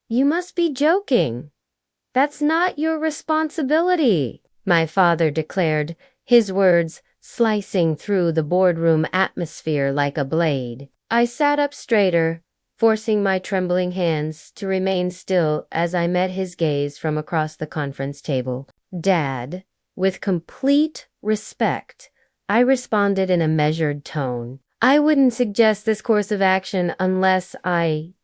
You must be joking. That's not your responsibility, my father declared, his words slicing through the boardroom atmosphere like a blade. I sat up straighter, forcing my trembling hands to remain still as I met his gaze from across the conference table. Dad, with complete respect, I responded in a measured tone. I wouldn't suggest this course of action unless I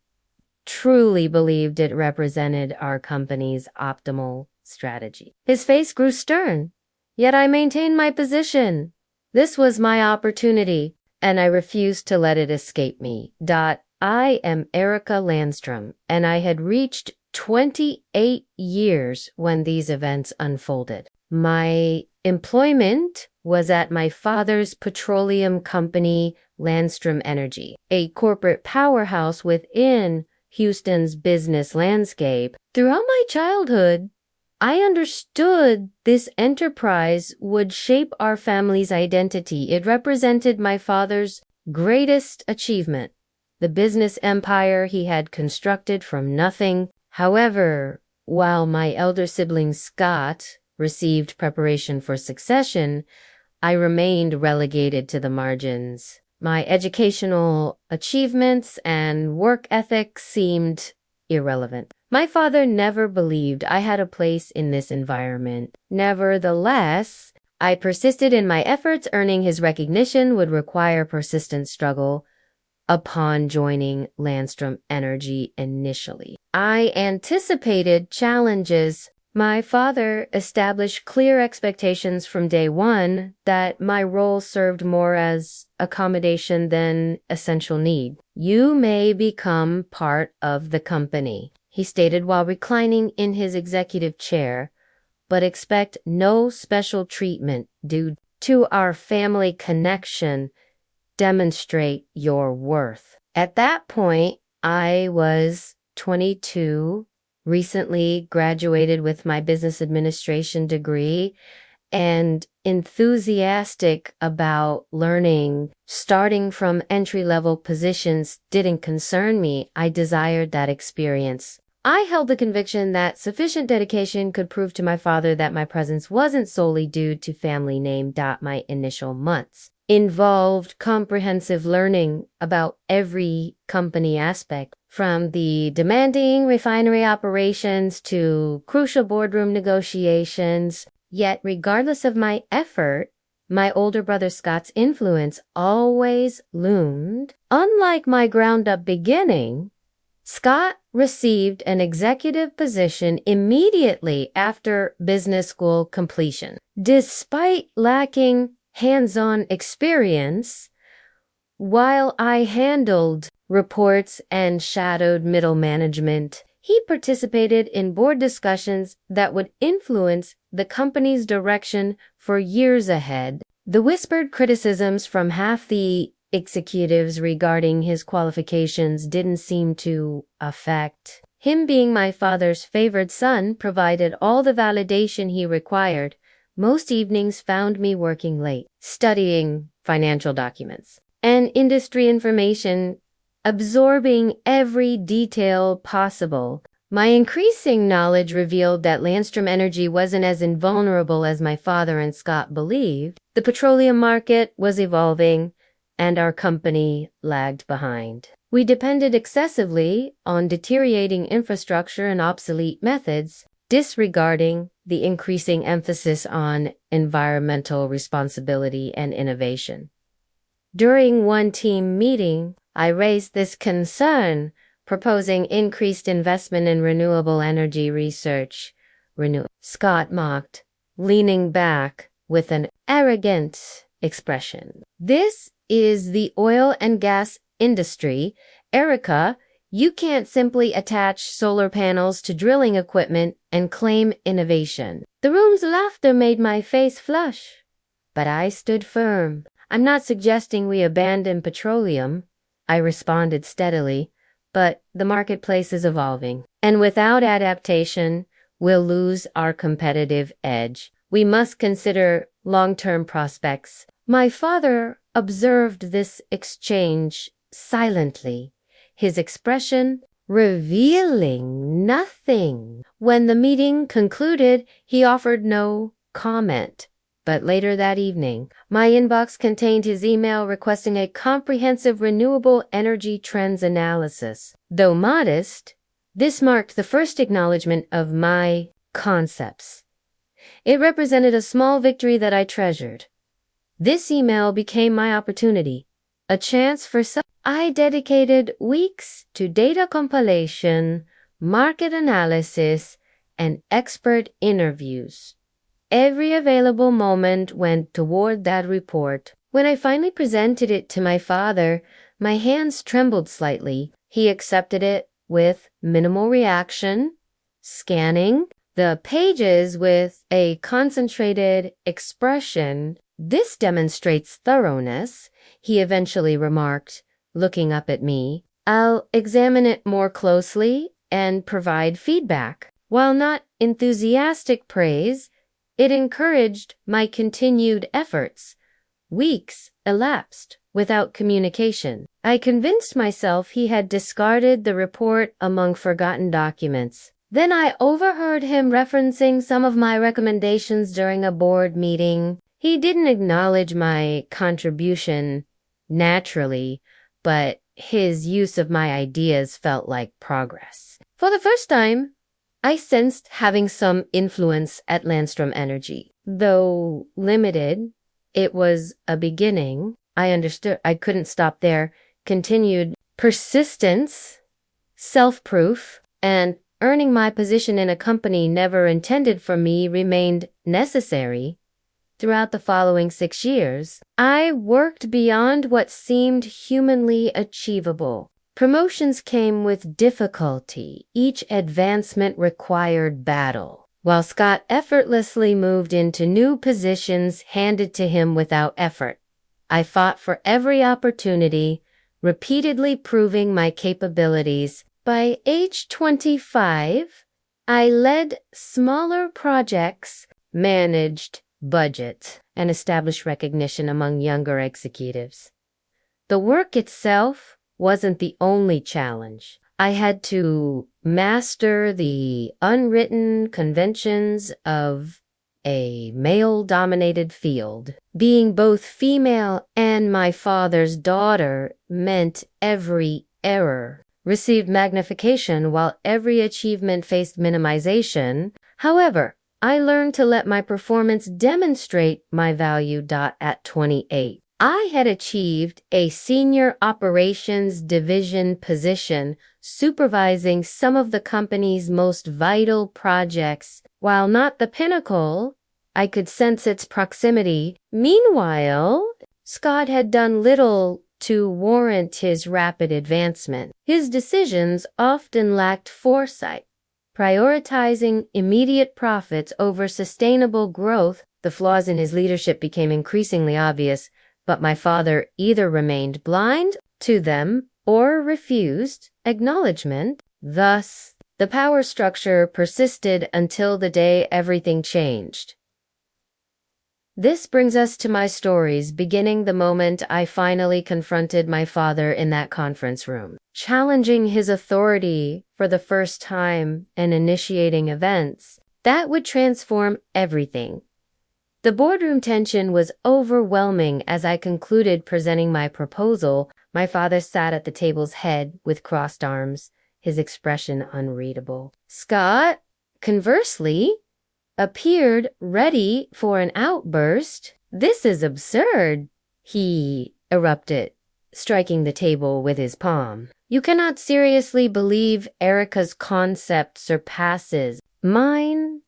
truly believed it represented our company's optimal strategy. His face grew stern, yet I maintained my position. This was my opportunity, and I refused to let it escape me. I am Erica Landstrom, and I had reached 28 years when these events unfolded. My employment was at my father's petroleum company, Landstrom Energy, a corporate powerhouse within Houston's business landscape. Throughout my childhood, I understood this enterprise would shape our family's identity. It represented my father's greatest achievement, the business empire he had constructed from nothing. However, while my elder sibling Scott received preparation for succession, I remained relegated to the margins. My educational achievements and work ethic seemed irrelevant. My father never believed I had a place in this environment. Nevertheless, I persisted in my efforts. Earning his recognition would require persistent struggle. Upon joining Landstrom Energy initially, I anticipated challenges. My father established clear expectations from day one that my role served more as accommodation than essential need. You may become part of the company, he stated while reclining in his executive chair, but expect no special treatment due to our family connection. Demonstrate your worth. At that point, I was 22, recently graduated with my business administration degree, and enthusiastic about learning. Starting from entry-level positions didn't concern me. I desired that experience. I held the conviction that sufficient dedication could prove to my father that my presence wasn't solely due to family name. My initial months involved comprehensive learning about every company aspect, from the demanding refinery operations to crucial boardroom negotiations. Yet, regardless of my effort, my older brother Scott's influence always loomed. Unlike my ground-up beginning, Scott received an executive position immediately after business school completion. Despite lacking hands-on experience, while I handled reports and shadowed middle management, he participated in board discussions that would influence the company's direction for years ahead. The whispered criticisms from half the executives regarding his qualifications didn't seem to affect him. Being my father's favored son provided all the validation he required. Most evenings found me working late, studying financial documents and industry information, absorbing every detail possible. My increasing knowledge revealed that Landstrom Energy wasn't as invulnerable as my father and Scott believed. The petroleum market was evolving, and our company lagged behind. We depended excessively on deteriorating infrastructure and obsolete methods, disregarding the increasing emphasis on environmental responsibility and innovation. During one team meeting, I raised this concern, proposing increased investment in renewable energy research. Scott mocked, leaning back with an arrogant expression. This is the oil and gas industry. Erica, you can't simply attach solar panels to drilling equipment and claim innovation. The room's laughter made my face flush, but I stood firm. I'm not suggesting we abandon petroleum, I responded steadily, but the marketplace is evolving, and without adaptation, we'll lose our competitive edge. We must consider long-term prospects. My father observed this exchange silently, his expression revealing nothing. When the meeting concluded, he offered no comment. But later that evening, my inbox contained his email requesting a comprehensive renewable energy trends analysis. Though modest, this marked the first acknowledgement of my concepts. It represented a small victory that I treasured. This email became my opportunity, a chance for some. I dedicated weeks to data compilation, market analysis, and expert interviews. Every available moment went toward that report. When I finally presented it to my father, my hands trembled slightly. He accepted it with minimal reaction, scanning the pages with a concentrated expression. "This demonstrates thoroughness," he eventually remarked, looking up at me. "I'll examine it more closely and provide feedback." While not enthusiastic praise, it encouraged my continued efforts. Weeks elapsed without communication. I convinced myself he had discarded the report among forgotten documents. Then I overheard him referencing some of my recommendations during a board meeting. He didn't acknowledge my contribution naturally, but his use of my ideas felt like progress. For the first time, I sensed having some influence at Landstrom Energy. Though limited, it was a beginning. I understood I couldn't stop there. Continued persistence, self-proof, and earning my position in a company never intended for me remained necessary. Throughout the following 6 years, I worked beyond what seemed humanly achievable. Promotions came with difficulty. Each advancement required battle, while Scott effortlessly moved into new positions handed to him without effort. I fought for every opportunity, repeatedly proving my capabilities. By age 25, I led smaller projects, managed budgets, and established recognition among younger executives. The work itself wasn't the only challenge. I had to master the unwritten conventions of a male-dominated field. Being both female and my father's daughter meant every error received magnification while every achievement faced minimization. However, I learned to let my performance demonstrate my value. At 28, I had achieved a senior operations division position, supervising some of the company's most vital projects. While not the pinnacle, I could sense its proximity. Meanwhile, Scott had done little to warrant his rapid advancement. His decisions often lacked foresight, prioritizing immediate profits over sustainable growth. The flaws in his leadership became increasingly obvious, but my father either remained blind to them or refused acknowledgement. Thus, the power structure persisted until the day everything changed. This brings us to my stories, beginning the moment I finally confronted my father in that conference room, challenging his authority for the first time and initiating events that would transform everything. The boardroom tension was overwhelming as I concluded presenting my proposal. My father sat at the table's head with crossed arms, his expression unreadable. Scott, conversely, appeared ready for an outburst. "This is absurd," he erupted, striking the table with his palm. "You cannot seriously believe Erica's concept surpasses mine."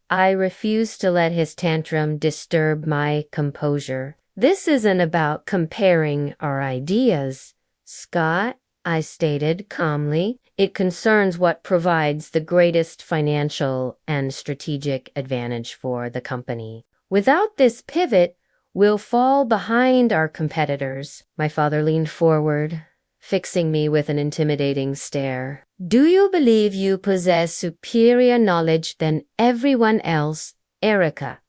I refused to let his tantrum disturb my composure. "This isn't about comparing our ideas, Scott," I stated calmly. "It concerns what provides the greatest financial and strategic advantage for the company. Without this pivot, we'll fall behind our competitors." My father leaned forward, fixing me with an intimidating stare. "Do you believe you possess superior knowledge than everyone else, Erica?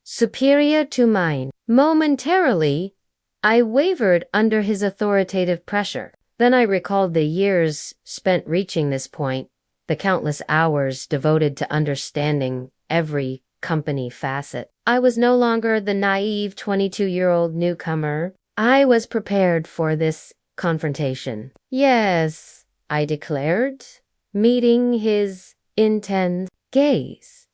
Superior to mine?" Momentarily, I wavered under his authoritative pressure. Then I recalled the years spent reaching this point, the countless hours devoted to understanding every company facet. I was no longer the naive 22-year-old newcomer. I was prepared for this confrontation. Yes, I declared, meeting his intense gaze.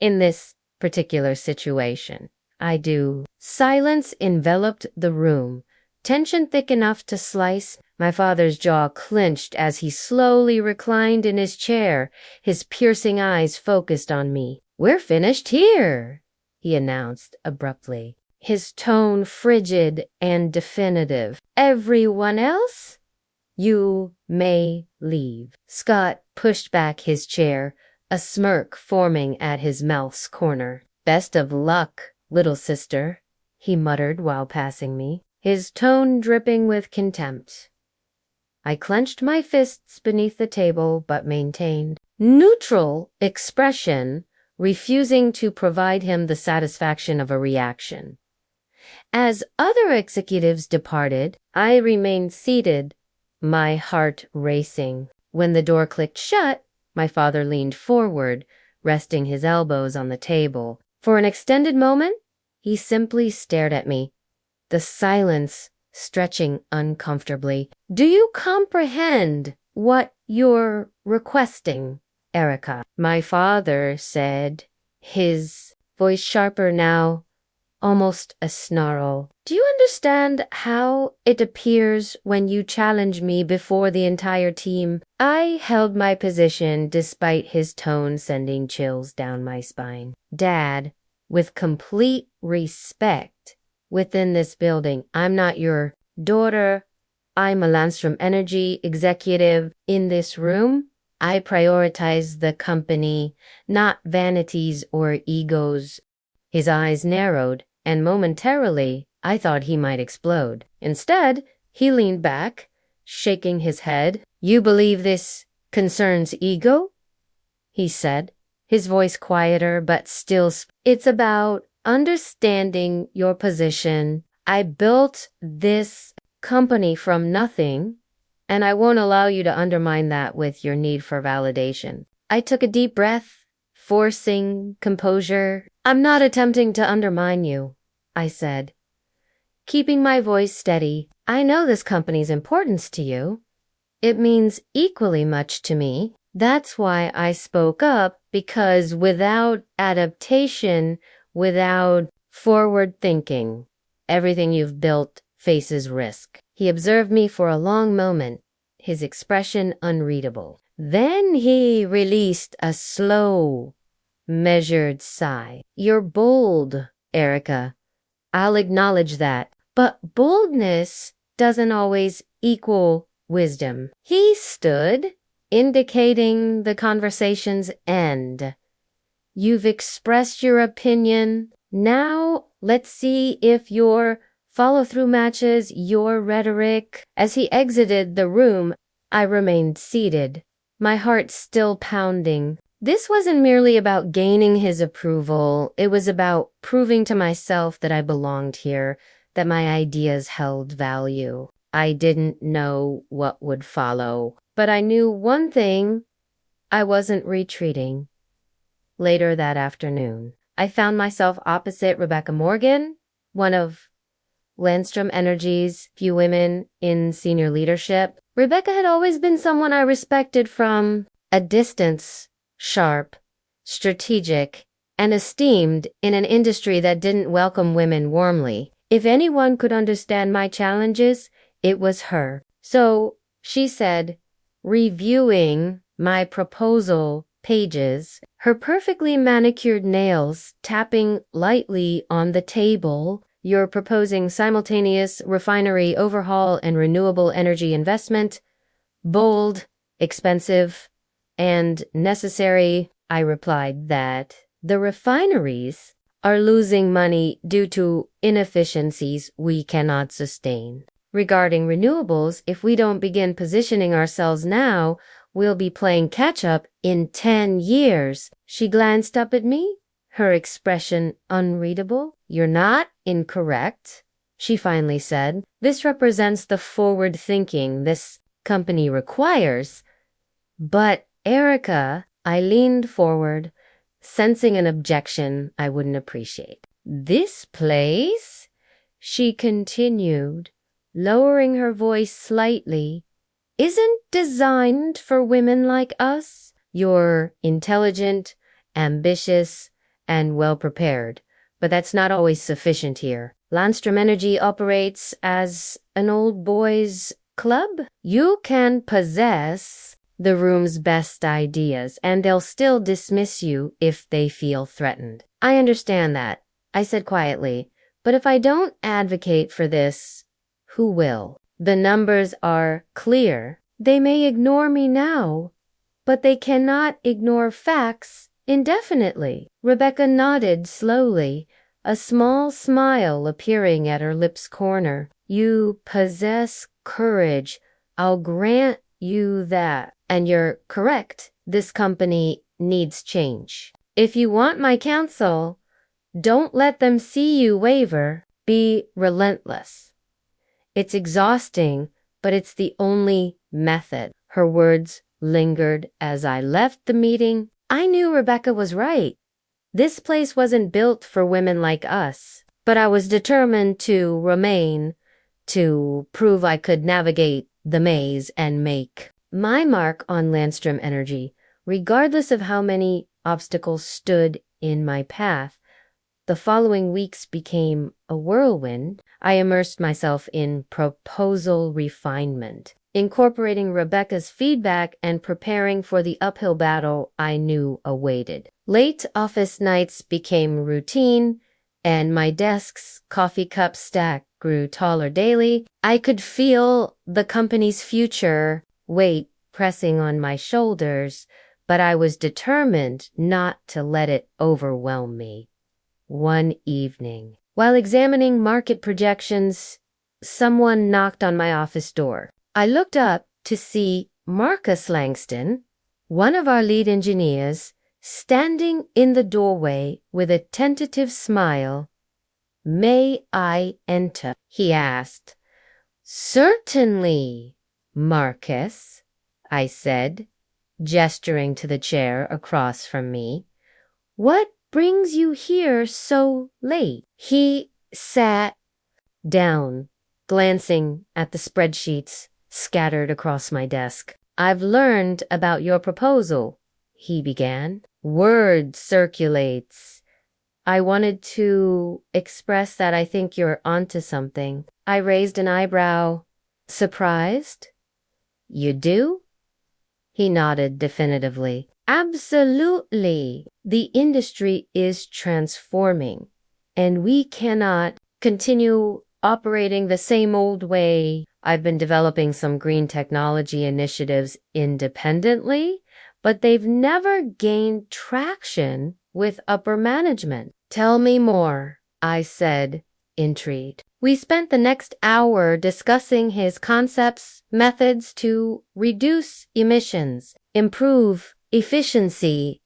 In this particular situation, I do. Silence enveloped the room, tension thick enough to slice. My father's jaw clenched as he slowly reclined in his chair, his piercing eyes focused on me. "We're finished here," he announced abruptly, his tone frigid and definitive. "Everyone else? You may leave." Scott pushed back his chair, a smirk forming at his mouth's corner. "Best of luck, little sister," he muttered while passing me, his tone dripping with contempt. I clenched my fists beneath the table but maintained neutral expression, refusing to provide him the satisfaction of a reaction. As other executives departed, I remained seated, my heart racing. When the door clicked shut, my father leaned forward, resting his elbows on the table. For an extended moment, he simply stared at me, the silence stretching uncomfortably. "Do you comprehend what you're requesting, Erica?" my father said, his voice sharper now, almost a snarl. "Do you understand how it appears when you challenge me before the entire team?" I held my position despite his tone sending chills down my spine. "Dad, with complete respect, within this building, I'm not your daughter. I'm a Landstrom Energy executive. In this room, I prioritize the company, not vanities or egos." His eyes narrowed, and momentarily, I thought he might explode. Instead, he leaned back, shaking his head. "You believe this concerns ego?" he said, his voice quieter but still. "It's about understanding your position. I built this company from nothing, and I won't allow you to undermine that with your need for validation." I took a deep breath, forcing composure. "I'm not attempting to undermine you," I said, keeping my voice steady. "I know this company's importance to you. It means equally much to me. That's why I spoke up, because without adaptation, without forward thinking, everything you've built faces risk." He observed me for a long moment, his expression unreadable. Then he released a slow, measured sigh. "You're bold, Erica. I'll acknowledge that. But boldness doesn't always equal wisdom." He stood, indicating the conversation's end. "You've expressed your opinion. Now let's see if your follow-through matches your rhetoric." As he exited the room, I remained seated, my heart still pounding. This wasn't merely about gaining his approval. It was about proving to myself that I belonged here, that my ideas held value. I didn't know what would follow, but I knew one thing: I wasn't retreating. Later that afternoon, I found myself opposite Rebecca Morgan, one of Landstrom Energy's few women in senior leadership. Rebecca had always been someone I respected from a distance, sharp, strategic, and esteemed in an industry that didn't welcome women warmly. If anyone could understand my challenges, it was her. "So," she said, reviewing my proposal pages, her perfectly manicured nails tapping lightly on the table, "you're proposing simultaneous refinery overhaul and renewable energy investment. Bold, expensive, and necessary." I replied that the refineries are losing money due to inefficiencies we cannot sustain. Regarding renewables, if we don't begin positioning ourselves now, we'll be playing catch-up in 10 years. She glanced up at me, her expression unreadable. "You're not incorrect," she finally said. This represents the forward thinking this company requires. But Erica, I leaned forward, sensing an objection I wouldn't appreciate. This place, she continued, lowering her voice slightly, isn't designed for women like us. You're intelligent, ambitious, and well-prepared, but that's not always sufficient here. Landstrom Energy operates as an old boys' club. You can possess the room's best ideas, and they'll still dismiss you if they feel threatened. I understand that, I said quietly, but if I don't advocate for this, who will? The numbers are clear. They may ignore me now, but they cannot ignore facts indefinitely. Rebecca nodded slowly, a small smile appearing at her lips' corner. You possess courage. I'll grant you that. And you're correct. This company needs change. If you want my counsel, don't let them see you waver. Be relentless. It's exhausting, but it's the only method. Her words lingered as I left the meeting. I knew Rebecca was right. This place wasn't built for women like us, but I was determined to remain, to prove I could navigate the maze and make my mark on Landstrom Energy, regardless of how many obstacles stood in my path. The following weeks became a whirlwind. I immersed myself in proposal refinement, incorporating Rebecca's feedback and preparing for the uphill battle I knew awaited. Late office nights became routine, and my desk's coffee cup stack grew taller daily. I could feel the company's future weight pressing on my shoulders, but I was determined not to let it overwhelm me. One evening, while examining market projections, someone knocked on my office door. I looked up to see Marcus Langston, one of our lead engineers, standing in the doorway with a tentative smile. "May I enter?" he asked. "Certainly, Marcus," I said, gesturing to the chair across from me. "What brings you here so late?" He sat down, glancing at the spreadsheets scattered across my desk. "I've learned about your proposal," he began. "Word circulates. I wanted to express that I think you're onto something." I raised an eyebrow. "Surprised?" "You do?" He nodded definitively. "Absolutely. The industry is transforming, and we cannot continue operating the same old way. I've been developing some green technology initiatives independently, but they've never gained traction with upper management." "Tell me more," I said, intrigued. We spent the next hour discussing his concepts, methods to reduce emissions, improve efficiency,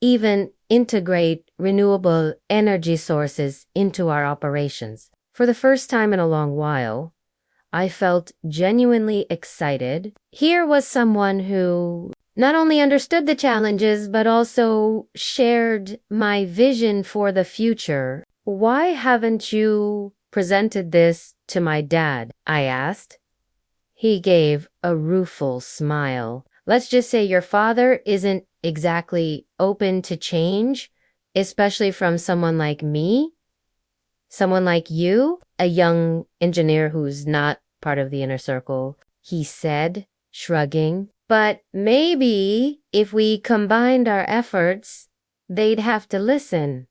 even integrate renewable energy sources into our operations. For the first time in a long while, I felt genuinely excited. Here was someone who not only understood the challenges, but also shared my vision for the future. "Why haven't you presented this to my dad?" I asked. He gave a rueful smile. "Let's just say your father isn't exactly open to change, especially from someone like me, someone like you, a young engineer who's not part of the inner circle," he said, shrugging. "But maybe if we combined our efforts, they'd have to listen."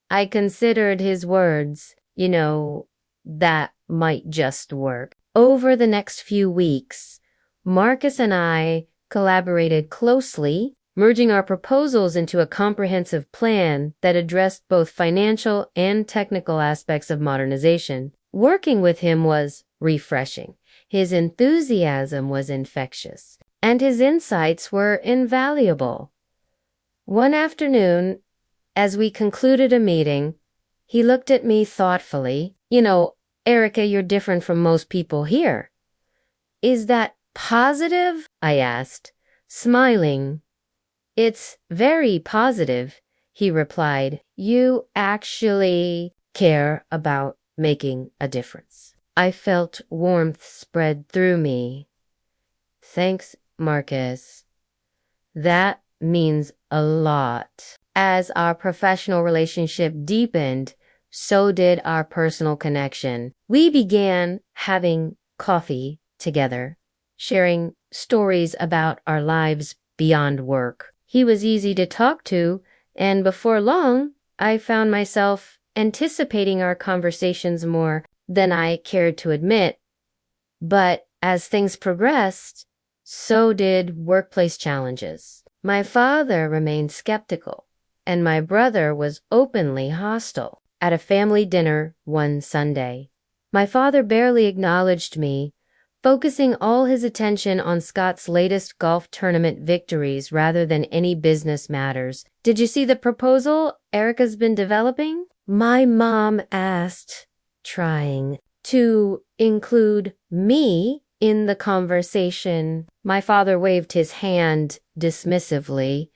I considered his words. That might just work. Over the next few weeks, Marcus and I collaborated closely, merging our proposals into a comprehensive plan that addressed both financial and technical aspects of modernization. Working with him was refreshing. His enthusiasm was infectious, and his insights were invaluable. One afternoon, as we concluded a meeting, he looked at me thoughtfully. Erica, you're different from most people here. Is that positive? I asked, smiling. It's very positive, he replied. You actually care about making a difference. I felt warmth spread through me. Thanks, Marcus. That means a lot. As our professional relationship deepened, so did our personal connection. We began having coffee together, sharing stories about our lives beyond work. He was easy to talk to, and before long, I found myself anticipating our conversations more than I cared to admit. But as things progressed, so did workplace challenges. My father remained skeptical, and my brother was openly hostile. At a family dinner one Sunday, my father barely acknowledged me, focusing all his attention on Scott's latest golf tournament victories rather than any business matters. Did you see the proposal Erica's been developing? My mom asked, trying to include me in the conversation. My father waved his hand dismissively.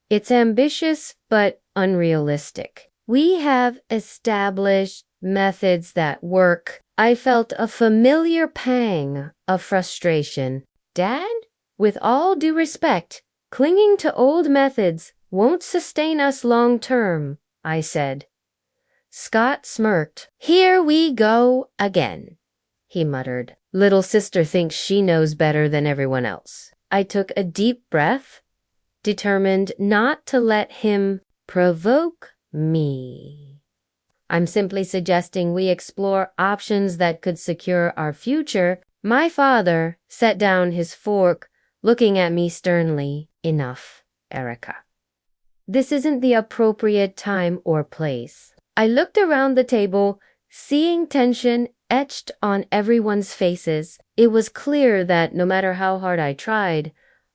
It's ambitious but unrealistic. We have established methods that work. I felt a familiar pang of frustration. Dad, with all due respect, clinging to old methods won't sustain us long term, I said. Scott smirked. Here we go again, he muttered. Little sister thinks she knows better than everyone else. I took a deep breath, determined not to let him provoke me. I'm simply suggesting we explore options that could secure our future. My father set down his fork, looking at me sternly. Enough, Erica. This isn't the appropriate time or place. I looked around the table, seeing tension etched on everyone's faces. It was clear that no matter how hard I tried,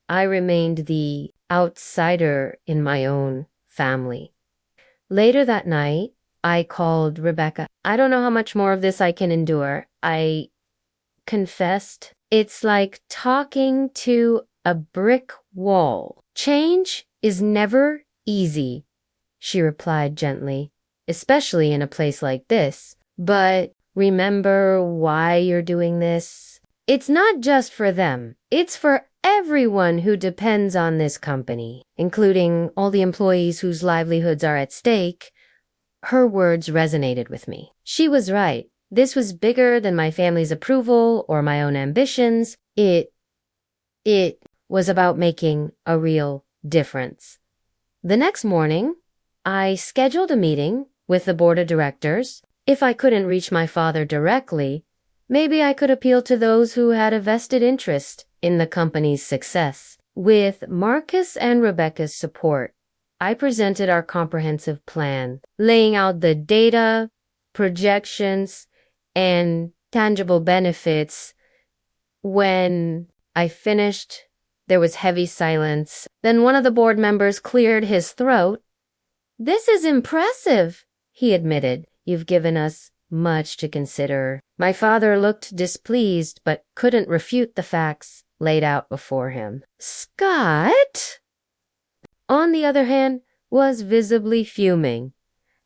I remained the outsider in my own family. Later that night, I called Rebecca. I don't know how much more of this I can endure. I confessed. It's like talking to a brick wall. Change is never easy, she replied gently, especially in a place like this. But remember why you're doing this? It's not just for them. It's for everyone who depends on this company, including all the employees whose livelihoods are at stake. Her words resonated with me. She was right. This was bigger than my family's approval or my own ambitions. It was about making a real difference. The next morning, I scheduled a meeting with the board of directors. If I couldn't reach my father directly, maybe I could appeal to those who had a vested interest in the company's success. With Marcus and Rebecca's support, I presented our comprehensive plan, laying out the data, projections, and tangible benefits. When I finished, there was heavy silence. Then one of the board members cleared his throat. This is impressive, he admitted. You've given us much to consider. My father looked displeased, but couldn't refute the facts laid out before him. Scott, on the other hand, was visibly fuming.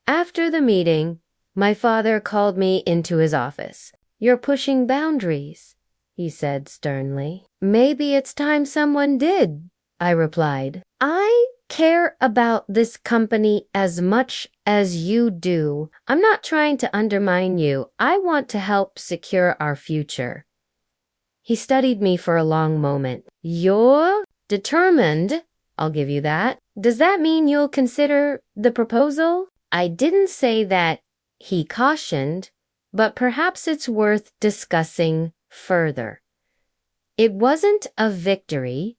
After the meeting, my father called me into his office. You're pushing boundaries, he said sternly. Maybe it's time someone did, I replied. I care about this company as much as you do. I'm not trying to undermine you. I want to help secure our future. He studied me for a long moment. You're determined, I'll give you that. Does that mean you'll consider the proposal? I didn't say that, he cautioned, but perhaps it's worth discussing further. It wasn't a victory,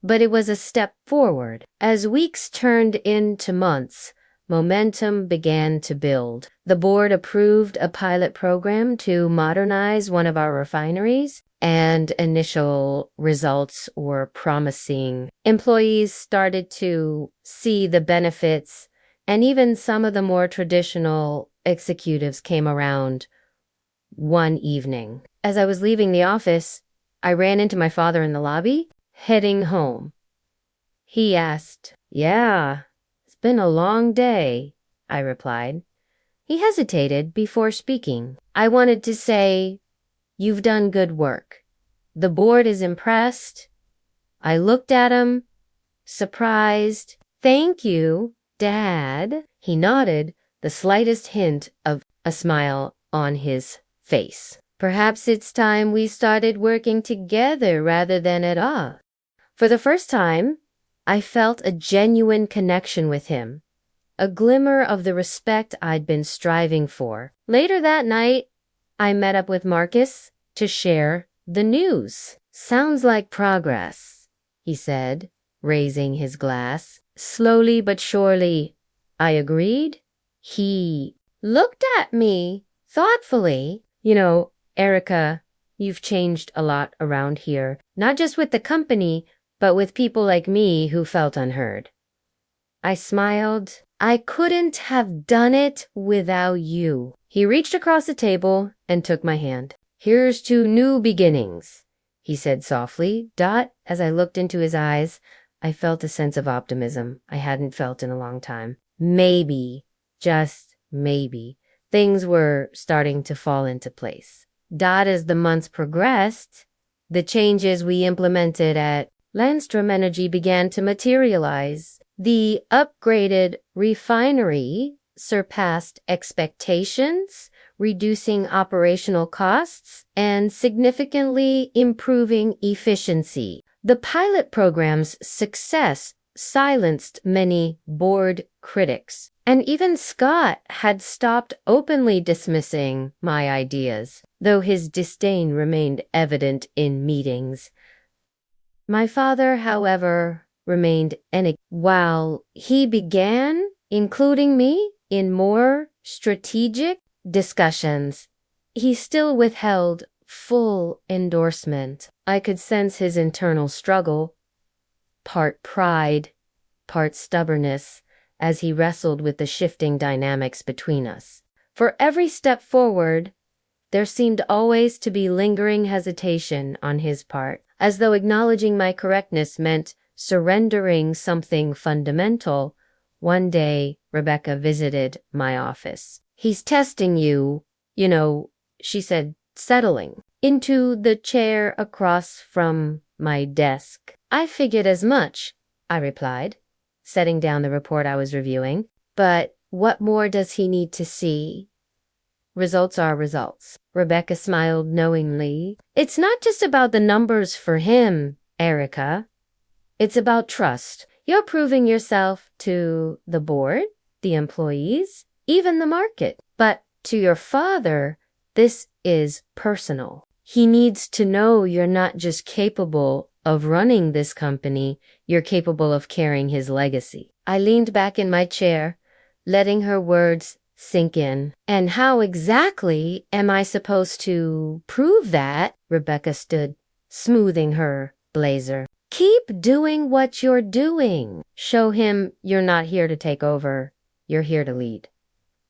but it was a step forward. As weeks turned into months, momentum began to build. The board approved a pilot program to modernize one of our refineries, and initial results were promising. Employees started to see the benefits, and even some of the more traditional executives came around. one evening. As I was leaving the office, I ran into my father in the lobby, heading home. He asked, "Yeah, it's been a long day," I replied. He hesitated before speaking. I wanted to say, "You've done good work. The board is impressed." I looked at him, surprised. "Thank you, Dad." He nodded, the slightest hint of a smile on his face. "Perhaps it's time we started working together rather than at odds." For the first time, I felt a genuine connection with him, a glimmer of the respect I'd been striving for. Later that night, I met up with Marcus to share the news. "Sounds like progress," he said, raising his glass. "Slowly but surely," I agreed. He looked at me thoughtfully. "You know, Erica, you've changed a lot around here, not just with the company, but with people like me who felt unheard." I smiled. "I couldn't have done it without you." He reached across the table and took my hand. "Here's to new beginnings," he said softly. As I looked into his eyes, I felt a sense of optimism I hadn't felt in a long time. Maybe, just maybe, things were starting to fall into place. As the months progressed, the changes we implemented at Landstrom Energy began to materialize. The upgraded refinery surpassed expectations, reducing operational costs and significantly improving efficiency. The pilot program's success silenced many board critics, and even Scott had stopped openly dismissing my ideas, though his disdain remained evident in meetings. My father, however, remained while he began including me in more strategic discussions, he still withheld full endorsement. I could sense his internal struggle, part pride, part stubbornness, as he wrestled with the shifting dynamics between us. For every step forward, there seemed always to be lingering hesitation on his part, as though acknowledging my correctness meant surrendering something fundamental. One day, Rebecca visited my office. "He's testing you, she said, settling into the chair across from my desk. "I figured as much," I replied, setting down the report I was reviewing. "But what more does he need to see?" "Results are results." Rebecca smiled knowingly. "It's not just about the numbers for him, Erica. It's about trust. You're proving yourself to the board, the employees, even the market. But to your father, this is personal. He needs to know you're not just capable of running this company, you're capable of carrying his legacy." I leaned back in my chair, letting her words sink in. "And how exactly am I supposed to prove that?" Rebecca stood, smoothing her blazer. "Keep doing what you're doing. Show him you're not here to take over, you're here to lead.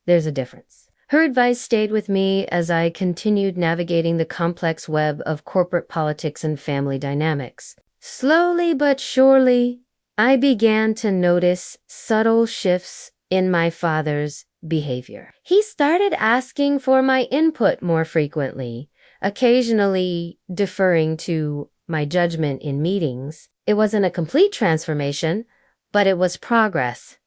There's a difference." Her advice stayed with me as I continued navigating the complex web of corporate politics and family dynamics. Slowly but surely, I began to notice subtle shifts in my father's behavior. He started asking for my input more frequently, occasionally deferring to my judgment in meetings. It wasn't a complete transformation, but it was progress.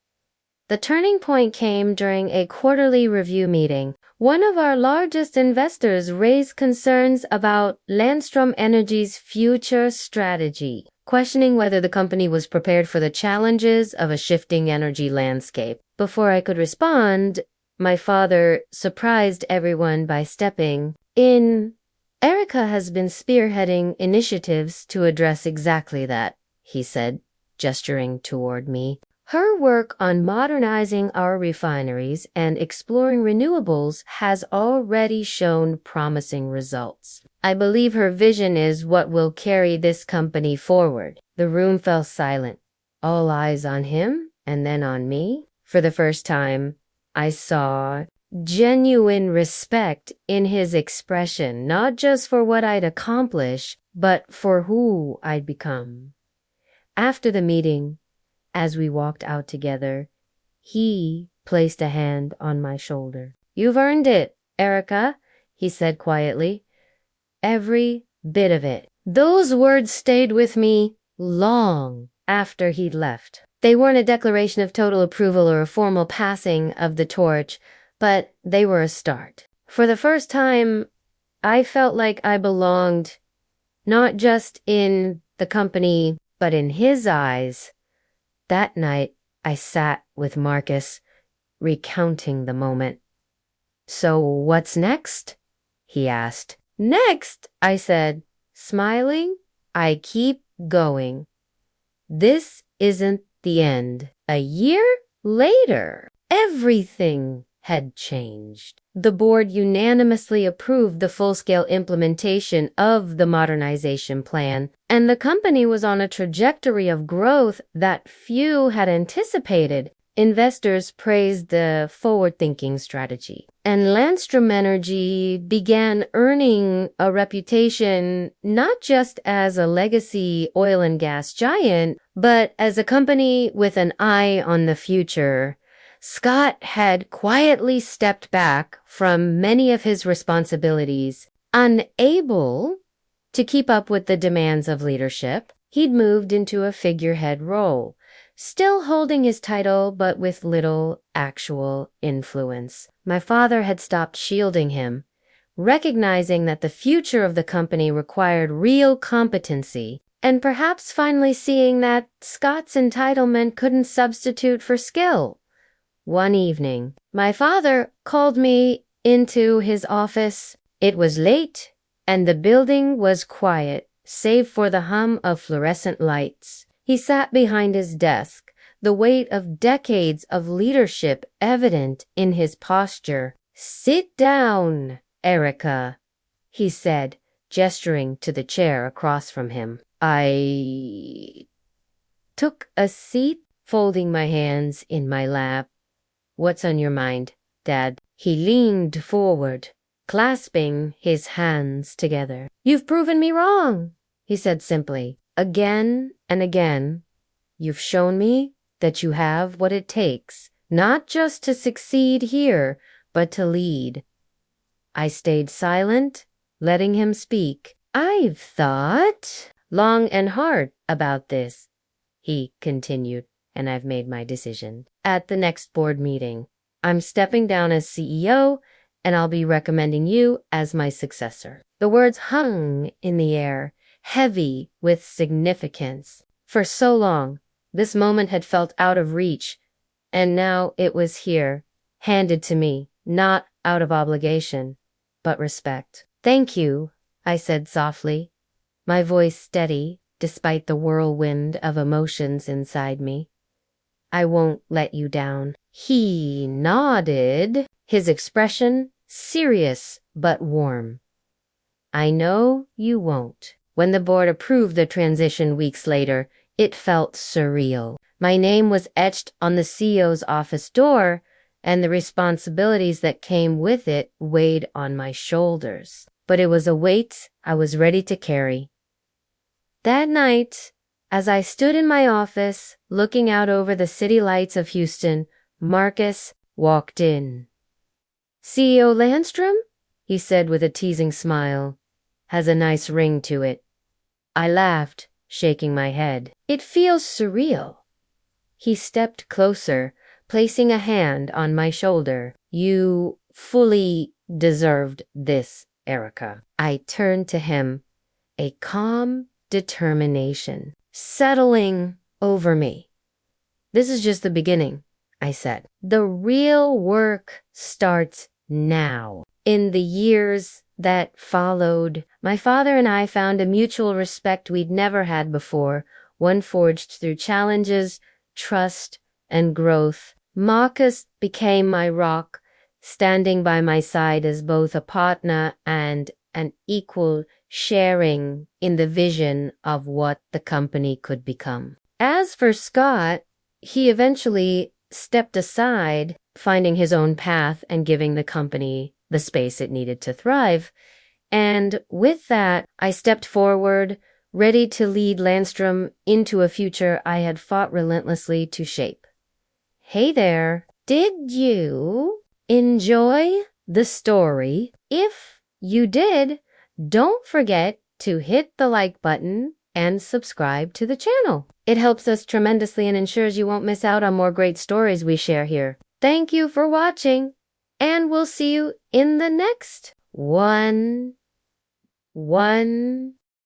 The turning point came during a quarterly review meeting. One of our largest investors raised concerns about Landstrom Energy's future strategy, questioning whether the company was prepared for the challenges of a shifting energy landscape. Before I could respond, my father surprised everyone by stepping in. "Erica has been spearheading initiatives to address exactly that," he said, gesturing toward me. "Her work on modernizing our refineries and exploring renewables has already shown promising results. I believe her vision is what will carry this company forward." The room fell silent, all eyes on him and then on me. For the first time, I saw genuine respect in his expression, not just for what I'd accomplish, but for who I'd become. After the meeting, as we walked out together, he placed a hand on my shoulder. "You've earned it, Erica," he said quietly. "Every bit of it." Those words stayed with me long after he'd left. They weren't a declaration of total approval or a formal passing of the torch, but they were a start. For the first time, I felt like I belonged, not just in the company, but in his eyes. That night, I sat with Marcus, recounting the moment. "So what's next?" he asked. "Next," I said, smiling, "I keep going. This isn't the end." A year later, everything had changed. The board unanimously approved the full-scale implementation of the modernization plan, and the company was on a trajectory of growth that few had anticipated. Investors praised the forward-thinking strategy, and Landstrom Energy began earning a reputation not just as a legacy oil and gas giant, but as a company with an eye on the future. Scott had quietly stepped back from many of his responsibilities. Unable to keep up with the demands of leadership, he'd moved into a figurehead role, still holding his title but with little actual influence. My father had stopped shielding him, recognizing that the future of the company required real competency, and perhaps finally seeing that Scott's entitlement couldn't substitute for skill. One evening, my father called me into his office. It was late, and the building was quiet, save for the hum of fluorescent lights. He sat behind his desk, the weight of decades of leadership evident in his posture. "Sit down, Erica," he said, gesturing to the chair across from him. I took a seat, folding my hands in my lap. "What's on your mind, Dad?" He leaned forward, clasping his hands together. "You've proven me wrong," he said simply. "Again and again, you've shown me that you have what it takes, not just to succeed here, but to lead." I stayed silent, letting him speak. "I've thought long and hard about this," he continued, "and I've made my decision. At the next board meeting, I'm stepping down as CEO, and I'll be recommending you as my successor." The words hung in the air, heavy with significance. For so long, this moment had felt out of reach, and now it was here, handed to me, not out of obligation, but respect. "Thank you," I said softly, my voice steady despite the whirlwind of emotions inside me. "I won't let you down." He nodded, his expression serious but warm. "I know you won't." When the board approved the transition weeks later, it felt surreal. My name was etched on the CEO's office door, and the responsibilities that came with it weighed on my shoulders. But it was a weight I was ready to carry. That night, as I stood in my office, looking out over the city lights of Houston, Marcus walked in. "CEO Landstrom?" he said with a teasing smile. "Has a nice ring to it." I laughed, shaking my head. "It feels surreal." He stepped closer, placing a hand on my shoulder. "You fully deserved this, Erica." I turned to him, a calm determination settling over me. "This is just the beginning," I said. "The real work starts now." In the years that followed, my father and I found a mutual respect we'd never had before, one forged through challenges, trust, and growth. Marcus became my rock, standing by my side as both a partner and an equal, sharing in the vision of what the company could become. As for Scott, he eventually stepped aside finding his own path and giving the company the space it needed to thrive. And with that, I stepped forward, ready to lead Landstrom into a future I had fought relentlessly to shape. Hey there, did you enjoy the story? If you did, don't forget to hit the like button and subscribe to the channel. It helps us tremendously and ensures you won't miss out on more great stories we share here. Thank you for watching, and we'll see you in the next one.